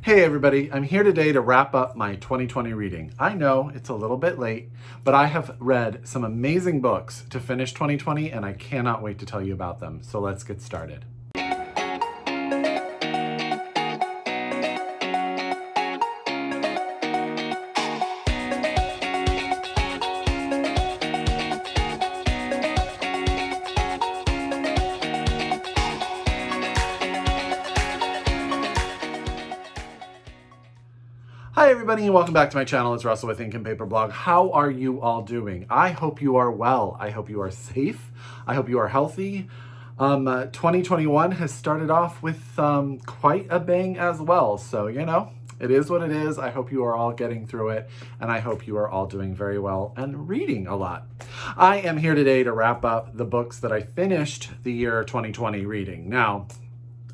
Hey everybody, I'm here today to wrap up my 2020 reading. I know it's a little bit late, but I have read some amazing books to finish 2020 and I cannot wait to tell you about them. So let's get started. Hi everybody and welcome back to my channel. It's Russell with Ink and Paper Blog. How are you all doing? I hope you are well. I hope you are safe. I hope you are healthy. 2021 has started off with quite a bang as well. So, it is what it is. I hope you are all getting through it and I hope you are all doing very well and reading a lot. I am here today to wrap up the books that I finished the year 2020 reading. Now,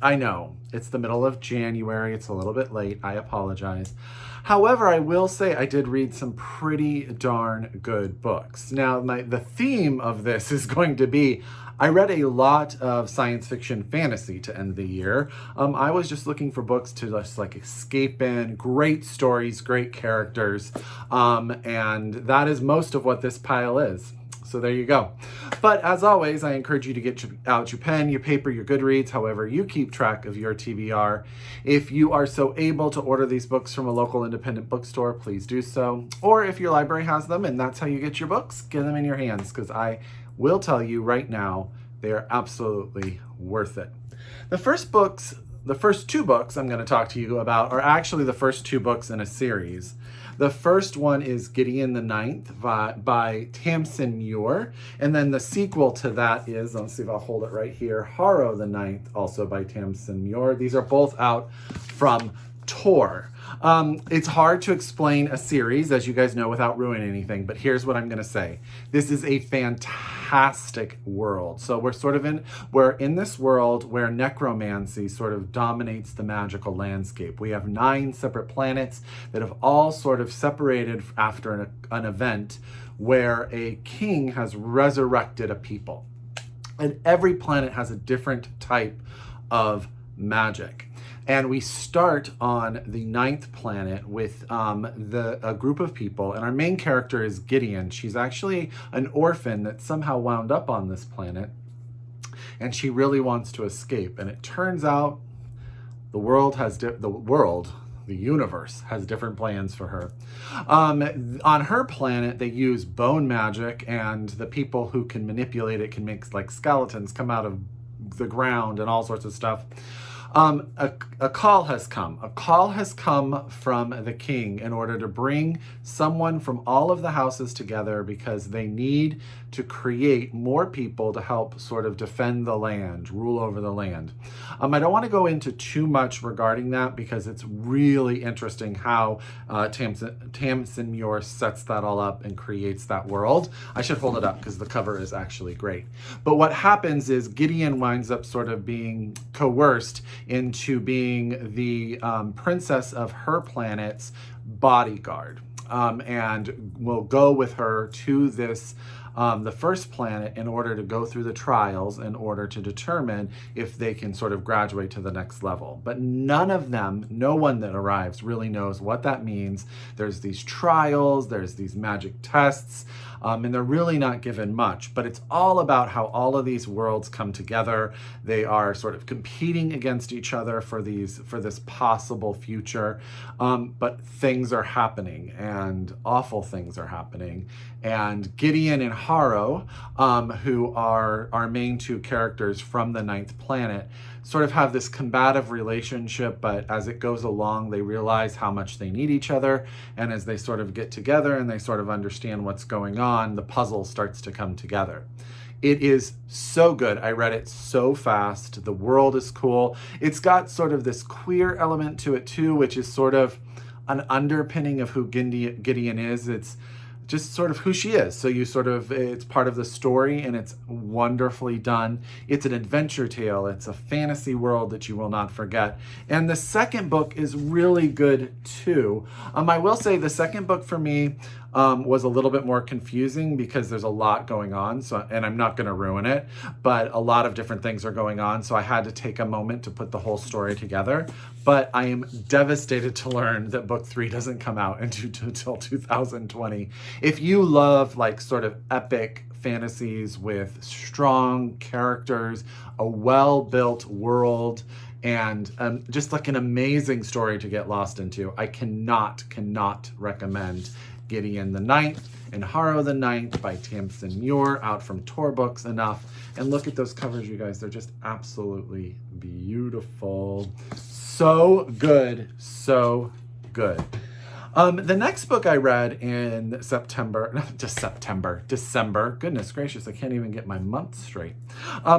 I know it's the middle of January. It's a little bit late. I apologize. However, I will say I did read some pretty darn good books. Now, the theme of this is going to be, I read a lot of science fiction fantasy to end the year. I was just looking for books to just escape in, great stories, great characters, and that is most of what this pile is. So there you go. But as always, I encourage you to get out your pen, your paper, your Goodreads, however you keep track of your TBR. If you are so able to order these books from a local independent bookstore, please do so. Or if your library has them and that's how you get your books, get them in your hands, because I will tell you right now, they are absolutely worth it. The first two books I'm going to talk to you about are actually the first two books in a series. The first one is Gideon the Ninth by Tamsyn Muir. And then the sequel to that is, let's see if I'll hold it right here, Harrow the Ninth, also by Tamsyn Muir. These are both out from Tor. It's hard to explain a series, as you guys know, without ruining anything, but here's what I'm going to say. This is a fantastic world. So we're in this world where necromancy sort of dominates the magical landscape. We have 9 separate planets that have all sort of separated after an event where a king has resurrected a people. And every planet has a different type of magic. And we start on the 9th planet with a group of people, and our main character is Gideon. She's actually an orphan that somehow wound up on this planet, and she really wants to escape. And it turns out the universe has different plans for her. On her planet, they use bone magic, and the people who can manipulate it can make skeletons come out of the ground and all sorts of stuff. A call has come. A call has come from the king in order to bring someone from all of the houses together because they need to create more people to help sort of defend the land, rule over the land. I don't want to go into too much regarding that because it's really interesting how Tamsyn Muir sets that all up and creates that world. I should hold it up because the cover is actually great. But what happens is Gideon winds up sort of being coerced into being the princess of her planet's bodyguard, and will go with her to this the first planet in order to go through the trials in order to determine if they can sort of graduate to the next level. But no one that arrives really knows what that means. There's these trials, there's these magic tests, and they're really not given much, but it's all about how all of these worlds come together. They are sort of competing against each other for this possible future, but things are happening and awful things are happening. And Gideon and Harrow, who are our main two characters from the 9th planet, sort of have this combative relationship, but as it goes along, they realize how much they need each other. And as they sort of get together and they sort of understand what's going on, the puzzle starts to come together. It is so good. I read it so fast. The world is cool. It's got sort of this queer element to it too, which is sort of an underpinning of who Gideon is. It's just sort of who she is. So it's part of the story and it's wonderfully done. It's an adventure tale. It's a fantasy world that you will not forget. And the second book is really good too. I will say the second book for me was a little bit more confusing because there's a lot going on. So, and I'm not going to ruin it, but a lot of different things are going on. So I had to take a moment to put the whole story together. But I am devastated to learn that book 3 doesn't come out until 2020. If you love like sort of epic fantasies with strong characters, a well-built world, and just like an amazing story to get lost into, I cannot recommend Gideon the Ninth and Harrow the Ninth by Tamsyn Muir, out from Tor Books, enough. And look at those covers, you guys. They're just absolutely beautiful. So good, so good. The next book I read in December, goodness gracious, I can't even get my month straight,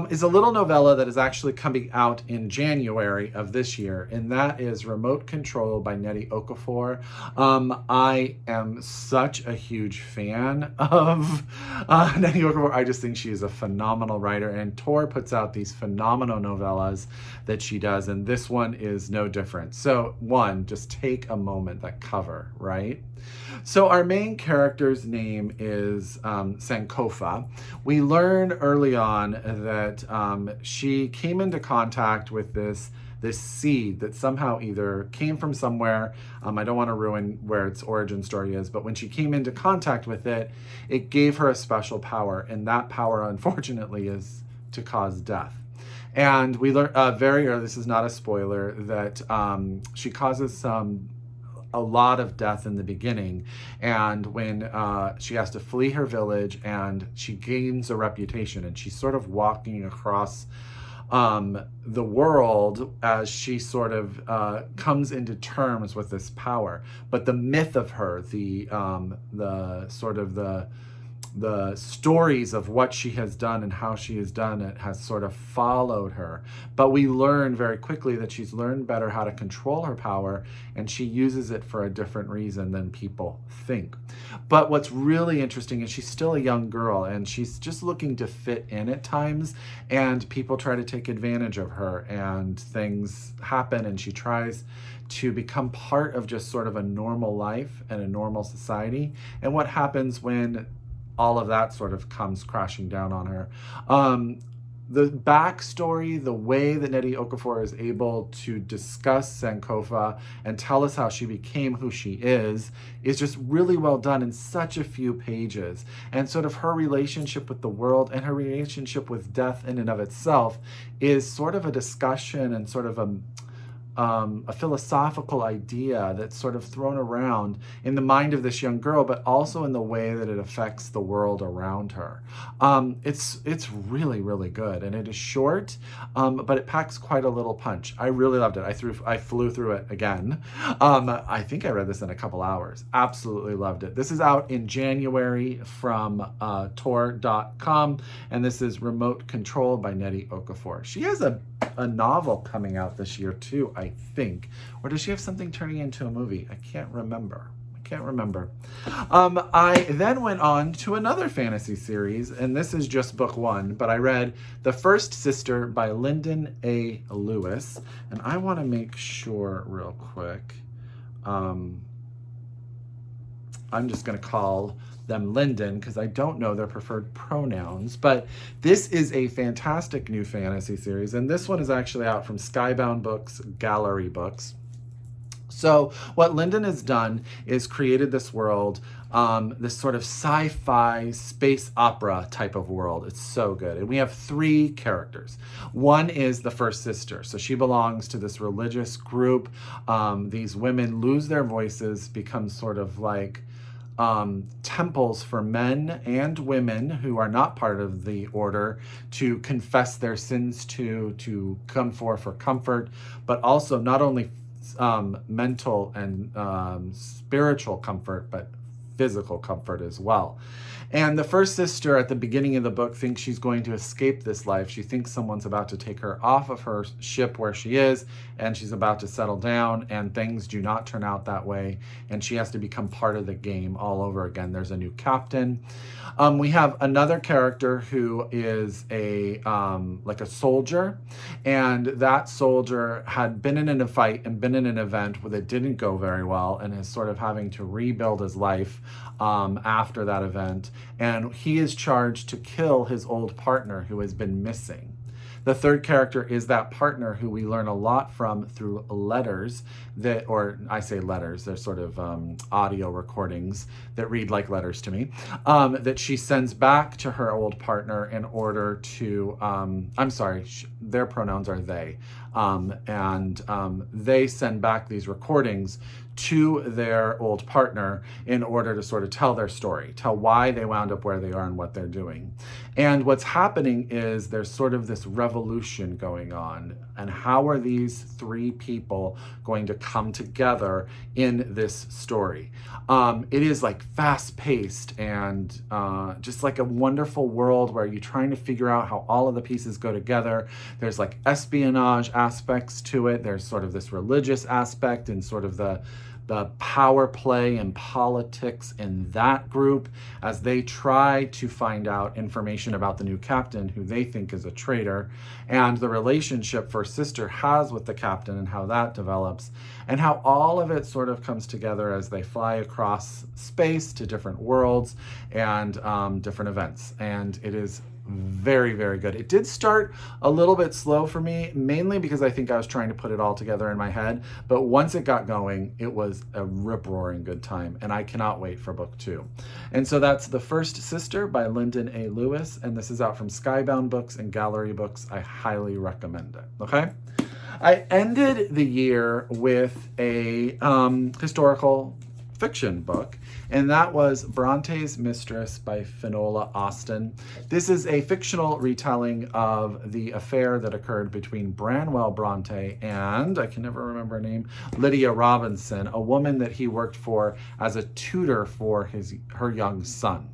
is a little novella that is actually coming out in January of this year, and that is Remote Control by Nnedi Okorafor. I am such a huge fan of Nnedi Okorafor. I just think she is a phenomenal writer, and Tor puts out these phenomenal novellas that she does, and this one is no different. So one, just take a moment, that cover, right? So our main character's name is Sankofa. We learn early on that she came into contact with this seed that somehow either came from somewhere. I don't want to ruin where its origin story is, but when she came into contact with it, it gave her a special power, and that power, unfortunately, is to cause death. And we learn very early, this is not a spoiler, that she causes a lot of death in the beginning, and when she has to flee her village, and she gains a reputation, and she's sort of walking across the world as she sort of comes into terms with this power. But the myth of her, the stories of what she has done and how she has done it has sort of followed her. But we learn very quickly that she's learned better how to control her power, and she uses it for a different reason than people think. But what's really interesting is she's still a young girl, and she's just looking to fit in at times, and people try to take advantage of her, and things happen, and she tries to become part of just sort of a normal life and a normal society. And what happens when all of that sort of comes crashing down on her. The backstory, the way that Nnedi Okorafor is able to discuss Sankofa and tell us how she became who she is just really well done in such a few pages. And sort of her relationship with the world and her relationship with death in and of itself is sort of a discussion and sort of a philosophical idea that's sort of thrown around in the mind of this young girl, but also in the way that it affects the world around her. It's really, really good, and it is short, but it packs quite a little punch. I really loved it. I flew through it again. I think I read this in a couple hours. Absolutely loved it. This is out in January from Tor.com, and this is Remote Control by Nnedi Okorafor. She has a novel coming out this year too, I think. Or does she have something turning into a movie? I can't remember. I then went on to another fantasy series, and this is just book 1, but I read The First Sister by Linden A. Lewis, and I want to make sure real quick. I'm just going to call them Linden because I don't know their preferred pronouns, but this is a fantastic new fantasy series, and this one is actually out from Skybound Books, Gallery Books. So what Linden has done is created this world, this sort of sci-fi space opera type of world. It's so good. And we have 3 characters. One is the first sister. So she belongs to this religious group. These women lose their voices, become sort of like temples for men and women who are not part of the order to confess their sins to come forth for comfort, but also not only mental and spiritual comfort, but physical comfort as well. And the first sister at the beginning of the book thinks she's going to escape this life. She thinks someone's about to take her off of her ship where she is, and she's about to settle down, and things do not turn out that way, and she has to become part of the game all over again. There's a new captain. We have another character who is like a soldier, and that soldier had been in a fight and been in an event where it didn't go very well, and is sort of having to rebuild his life after that event, and he is charged to kill his old partner who has been missing. The third character is that partner who we learn a lot from through letters that, or I say letters, they're sort of audio recordings that read like letters to me, that she sends back to her old partner in order to, I'm sorry, their pronouns are they, and they send back these recordings to their old partner in order to sort of tell their story, tell why they wound up where they are and what they're doing. And what's happening is there's sort of this revolution going on. And how are these three people going to come together in this story? It is like fast paced and just like a wonderful world where you're trying to figure out how all of the pieces go together. There's like espionage aspects to it. There's sort of this religious aspect and sort of the power play and politics in that group as they try to find out information about the new captain who they think is a traitor, and the relationship First Sister has with the captain and how that develops, and how all of it sort of comes together as they fly across space to different worlds and different events. And it is very, very good. It did start a little bit slow for me, mainly because I think I was trying to put it all together in my head. But once it got going, it was a rip-roaring good time, and I cannot wait for book 2. And so that's The First Sister by Linden A. Lewis, and this is out from Skybound Books and Gallery Books. I highly recommend it, okay? I ended the year with a historical fiction book, and that was Bronte's Mistress by Finola Austen. This is a fictional retelling of the affair that occurred between Branwell Bronte and, I can never remember her name, Lydia Robinson, a woman that he worked for as a tutor for her young son.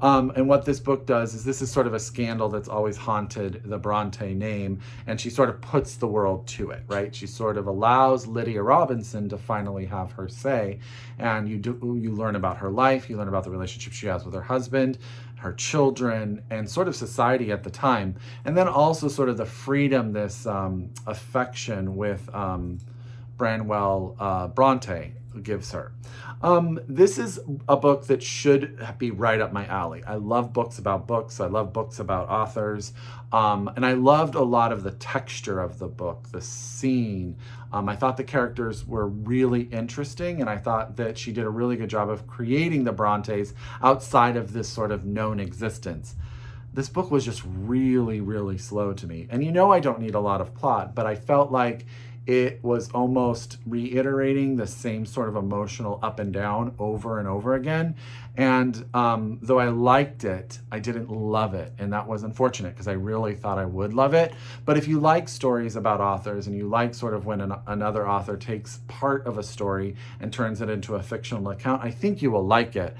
And what this book does is this is sort of a scandal that's always haunted the Bronte name, and she sort of puts the world to it, right? She sort of allows Lydia Robinson to finally have her say, and you learn about her life, you learn about the relationship she has with her husband, her children, and sort of society at the time, and then also sort of the freedom, this affection with Branwell Bronte gives her. This is a book that should be right up my alley. I love books about books. I love books about authors. And I loved a lot of the texture of the book, the scene. I thought the characters were really interesting, and I thought that she did a really good job of creating the Brontes outside of this sort of known existence. This book was just really, really slow to me. And I don't need a lot of plot, but I felt like it was almost reiterating the same sort of emotional up and down over and over again. And though I liked it, I didn't love it. And that was unfortunate because I really thought I would love it. But if you like stories about authors and you like sort of when another author takes part of a story and turns it into a fictional account, I think you will like it.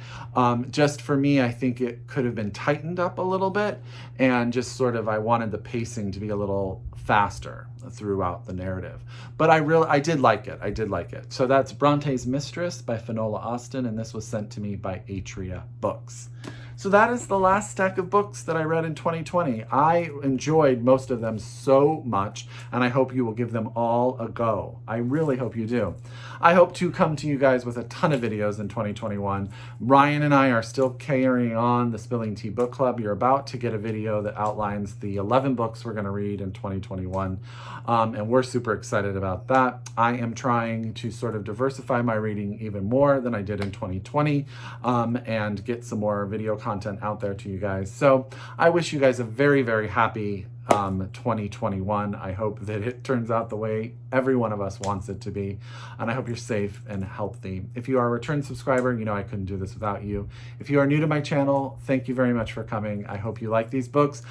Just for me, I think it could have been tightened up a little bit, and just sort of I wanted the pacing to be a little faster throughout the narrative. But I did like it. I did like it. So that's Bronte's Mistress by Finola Austen, and this was sent to me by Atria Books. So that is the last stack of books that I read in 2020. I enjoyed most of them so much, and I hope you will give them all a go. I really hope you do. I hope to come to you guys with a ton of videos in 2021. Ryan and I are still carrying on the Spilling Tea Book Club. You're about to get a video that outlines the 11 books we're going to read in 2021, and we're super excited about that. I am trying to sort of diversify my reading even more than I did in 2020, and get some more video content out there to you guys. So I wish you guys a very, very happy 2021. I hope that it turns out the way every one of us wants it to be, and I hope you're safe and healthy. If you are a return subscriber, I couldn't do this without you. If you are new to my channel, thank you very much for coming. I hope you like these books.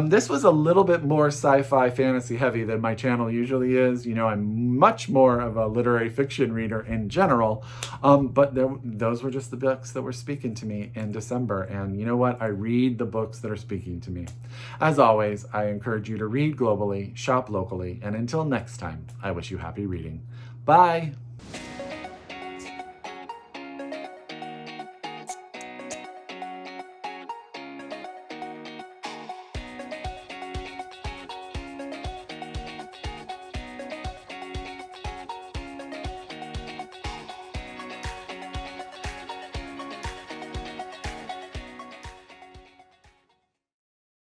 This was a little bit more sci-fi fantasy heavy than my channel usually is. I'm much more of a literary fiction reader in general, but those were just the books that were speaking to me in December, and you know what? I read the books that are speaking to me. As always, I encourage you to read globally, shop locally, and until next time, I wish you happy reading. Bye!